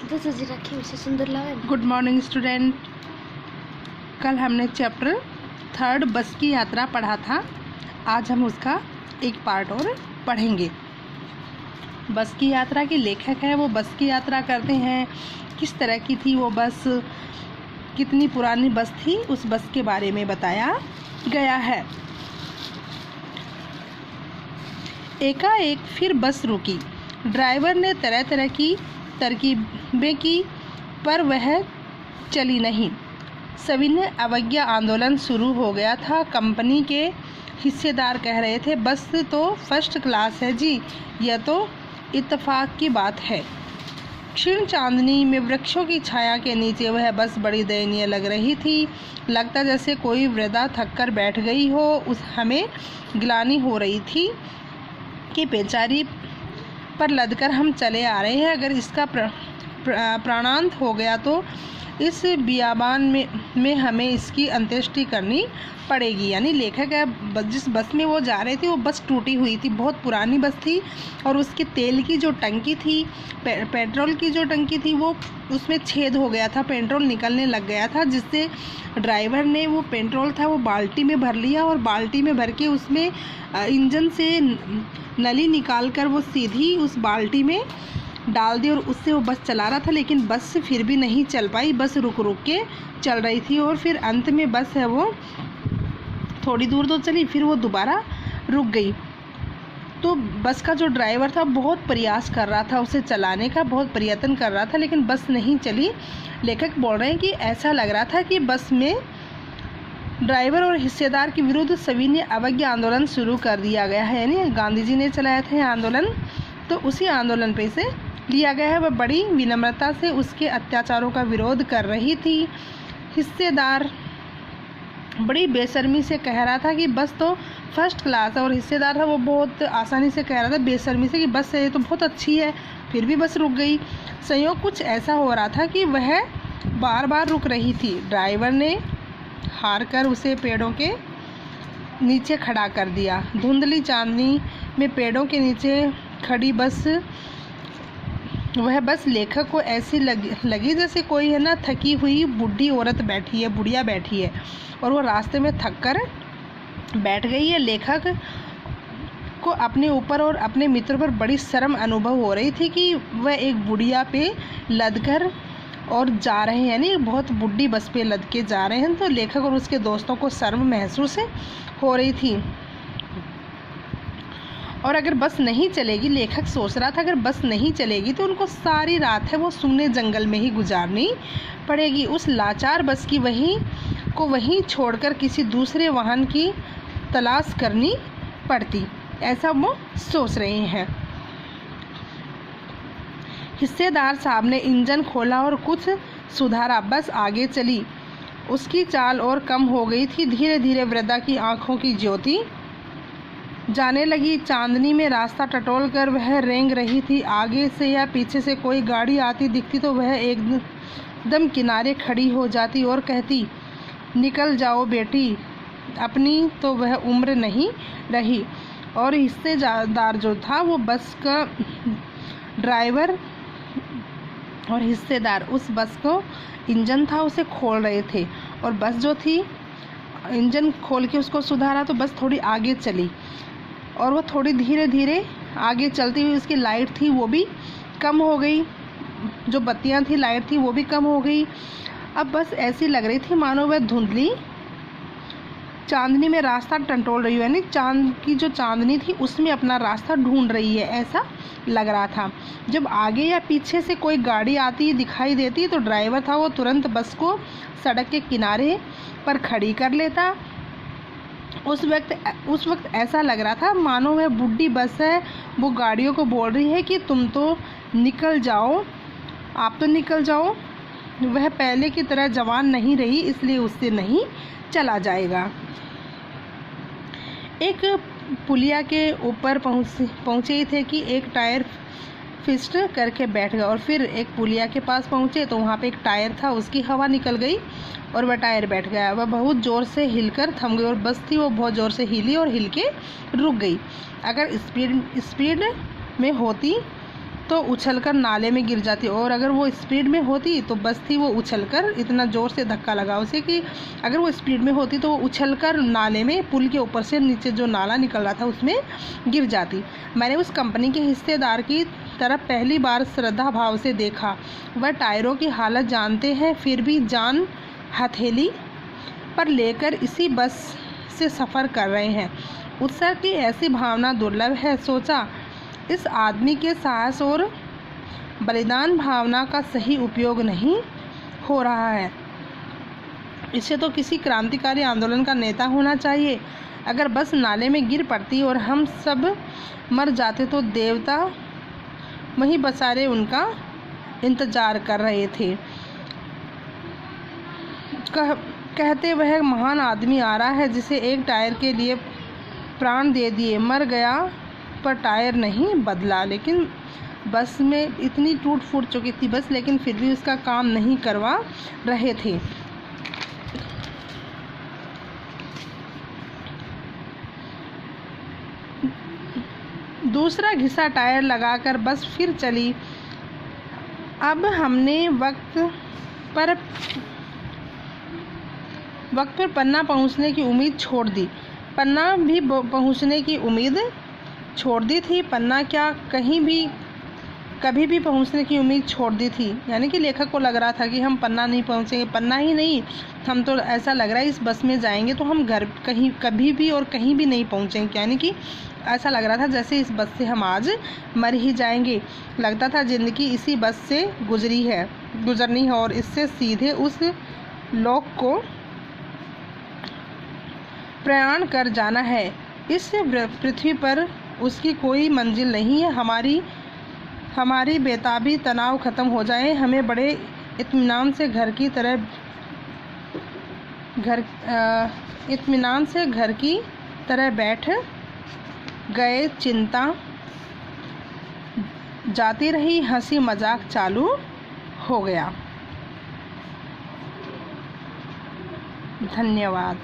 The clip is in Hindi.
तो सजी रखी उसे सुंदर लगे। Good morning student. कल हमने चैप्टर 3 बस की यात्रा पढ़ा था। आज हम उसका एक पार्ट और पढ़ेंगे। बस की यात्रा के लेखक है, वो बस की यात्रा करते हैं। किस तरह की थी वो बस, कितनी पुरानी बस थी, उस बस के बारे में बताया गया है। एकाएक फिर बस रुकी। ड्राइवर ने तरह तरह की तरकीबें की, पर वह चली नहीं। सविनय अवज्ञा आंदोलन शुरू हो गया था। कंपनी के हिस्सेदार कह रहे थे, बस तो फर्स्ट क्लास है जी, यह तो इत्तेफाक की बात है। क्षीण चांदनी में वृक्षों की छाया के नीचे वह बस बड़ी दयनीय लग रही थी। लगता जैसे कोई वृद्धा थककर बैठ गई हो। हमें गिलानी हो रही थी कि बेचारी पर लदकर हम चले आ रहे हैं। अगर इसका प्राणांत हो गया तो इस बियाबान में हमें इसकी अंत्येष्टि करनी पड़ेगी। यानी लेखक है, जिस बस में वो जा रहे थे वो बस टूटी हुई थी, बहुत पुरानी बस थी, और उसके तेल की जो टंकी थी, पेट्रोल की जो टंकी थी, वो उसमें छेद हो गया था, पेट्रोल निकलने लग गया था, जिससे ड्राइवर ने वो पेट्रोल था वो बाल्टी में भर लिया, और बाल्टी में भर के उसमें इंजन से नली निकाल कर वो सीधी उस बाल्टी में डाल दी, और उससे वो बस चला रहा था। लेकिन बस फिर भी नहीं चल पाई, बस रुक रुक के चल रही थी, और फिर अंत में बस है वो थोड़ी दूर तो चली, फिर वो दोबारा रुक गई। तो बस का जो ड्राइवर था बहुत प्रयास कर रहा था उसे चलाने का, बहुत प्रयत्न कर रहा था, लेकिन बस नहीं चली। लेखक बोल रहे हैं कि ऐसा लग रहा था कि बस में ड्राइवर और हिस्सेदार के विरुद्ध सविनय अवज्ञा आंदोलन शुरू कर दिया गया है। यानी गांधी जी ने चलाया था आंदोलन, तो उसी आंदोलन पे से लिया गया है। वह बड़ी विनम्रता से उसके अत्याचारों का विरोध कर रही थी। हिस्सेदार बड़ी बेशर्मी से कह रहा था कि बस तो फर्स्ट क्लास है, और हिस्सेदार था वो बहुत आसानी से कह रहा था बेशर्मी से कि बस ये तो बहुत अच्छी है, फिर भी बस रुक गई। संयोग कुछ ऐसा हो रहा था कि वह बार बार रुक रही थी। ड्राइवर ने हार कर उसे पेड़ों के नीचे खड़ा कर दिया। धुंधली चांदनी में पेड़ों के नीचे खड़ी वह बस लेखक को ऐसी लगी जैसे कोई है ना थकी हुई बुढ़ी औरत बैठी है, बुढ़िया बैठी है, और वो रास्ते में थक कर बैठ गई है। लेखक को अपने ऊपर और अपने मित्र पर बड़ी शर्म अनुभव हो रही थी कि वह एक बुढ़िया पे लदकर और जा रहे हैं, यानी बहुत बुढ़ी बस पे लद के जा रहे हैं। तो लेखक और उसके दोस्तों को शर्म महसूस हो रही थी। और अगर बस नहीं चलेगी, लेखक सोच रहा था अगर बस नहीं चलेगी तो उनको सारी रात है वो सूने जंगल में ही गुजारनी पड़ेगी। उस लाचार बस की वहीं छोड़कर किसी दूसरे वाहन की तलाश करनी पड़ती, ऐसा वो सोच रहे हैं। हिस्सेदार साहब ने इंजन खोला और कुछ सुधारा, बस आगे चली। उसकी चाल और कम हो गई थी। धीरे धीरे वृद्धा की आंखों की ज्योति जाने लगी। चांदनी में रास्ता टटोल कर वह रेंग रही थी। आगे से या पीछे से कोई गाड़ी आती दिखती तो वह एकदम किनारे खड़ी हो जाती और कहती, निकल जाओ बेटी, अपनी तो वह उम्र नहीं रही। और हिस्सेदार जो था वो बस का ड्राइवर और हिस्सेदार उस बस को इंजन था उसे खोल रहे थे, और बस जो थी इंजन खोल के उसको सुधारा तो बस थोड़ी आगे चली, और वो थोड़ी धीरे धीरे आगे चलती हुई उसकी लाइट थी वो भी कम हो गई, जो बत्तियां थी लाइट थी वो भी कम हो गई। अब बस ऐसी लग रही थी मानो वह धुंधली चांदनी में रास्ता टटोल रही है, यानी चांद की जो चांदनी थी उसमें अपना रास्ता ढूंढ रही है, ऐसा लग रहा था। जब आगे या पीछे से कोई गाड़ी आती दिखाई देती तो ड्राइवर था वो तुरंत बस को सड़क के किनारे पर खड़ी कर लेता। उस वक्त ऐसा लग रहा था मानो वह बुढ़ी बस है वो गाड़ियों को बोल रही है कि तुम तो निकल जाओ, आप तो निकल जाओ। वह पहले की तरह जवान नहीं रही, इसलिए उससे नहीं चला जाएगा। एक पुलिया के ऊपर पहुँचे ही थे कि एक टायर फिस्ट करके बैठ गया, और फिर एक पुलिया के पास पहुँचे तो वहाँ पे एक टायर था, उसकी हवा निकल गई और वह टायर बैठ गया। वह बहुत ज़ोर से हिलकर थम गई, और बस थी वो बहुत ज़ोर से हिली और हिल के रुक गई। अगर स्पीड में होती तो उछलकर नाले में गिर जाती, और अगर वो स्पीड में होती तो बस थी वो उछलकर, इतना ज़ोर से धक्का लगा उसे कि अगर वो स्पीड में होती तो वो उछलकर नाले में, पुल के ऊपर से नीचे जो नाला निकल रहा था उसमें गिर जाती। मैंने उस कंपनी के हिस्सेदार की तरफ पहली बार श्रद्धा भाव से देखा। वह टायरों की हालत जानते हैं, फिर भी जान हथेली पर लेकर इसी बस से सफ़र कर रहे हैं। उत्साह की ऐसी भावना दुर्लभ है। सोचा, इस आदमी के साहस और बलिदान भावना का सही उपयोग नहीं हो रहा है। इसे तो किसी क्रांतिकारी आंदोलन का नेता होना चाहिए। अगर बस नाले में गिर पड़ती और हम सब मर जाते तो देवता वहीं बेचारे उनका इंतजार कर रहे थे। कहते वह महान आदमी आ रहा है जिसे एक टायर के लिए प्राण दे दिए, मर गया पर टायर नहीं बदला। लेकिन बस में इतनी टूट फूट चुकी थी बस, लेकिन फिर भी उसका काम नहीं करवा रहे थे। दूसरा घिसा टायर लगाकर बस फिर चली। अब हमने वक्त पर पन्ना पहुंचने की उम्मीद छोड़ दी। पन्ना भी पहुंचने की उम्मीद छोड़ दी थी। पन्ना क्या कभी भी पहुंचने की उम्मीद छोड़ दी थी। यानी कि लेखक को लग रहा था कि हम पन्ना नहीं पहुंचेंगे। पन्ना ही नहीं, हम तो ऐसा लग रहा है इस बस में जाएंगे तो हम घर कभी भी और कहीं भी नहीं पहुंचेंगे। यानी कि ऐसा लग रहा था जैसे इस बस से हम आज मर ही जाएंगे। लगता था ज़िंदगी इसी बस से गुजरनी है और इससे सीधे उस लोक को प्रयाण कर जाना है। इस पृथ्वी पर उसकी कोई मंजिल नहीं है। हमारी बेताबी तनाव ख़त्म हो जाए। हमें बड़े इत्मीनान से घर की तरह बैठ गए। चिंता जाती रही, हंसी मजाक चालू हो गया। धन्यवाद।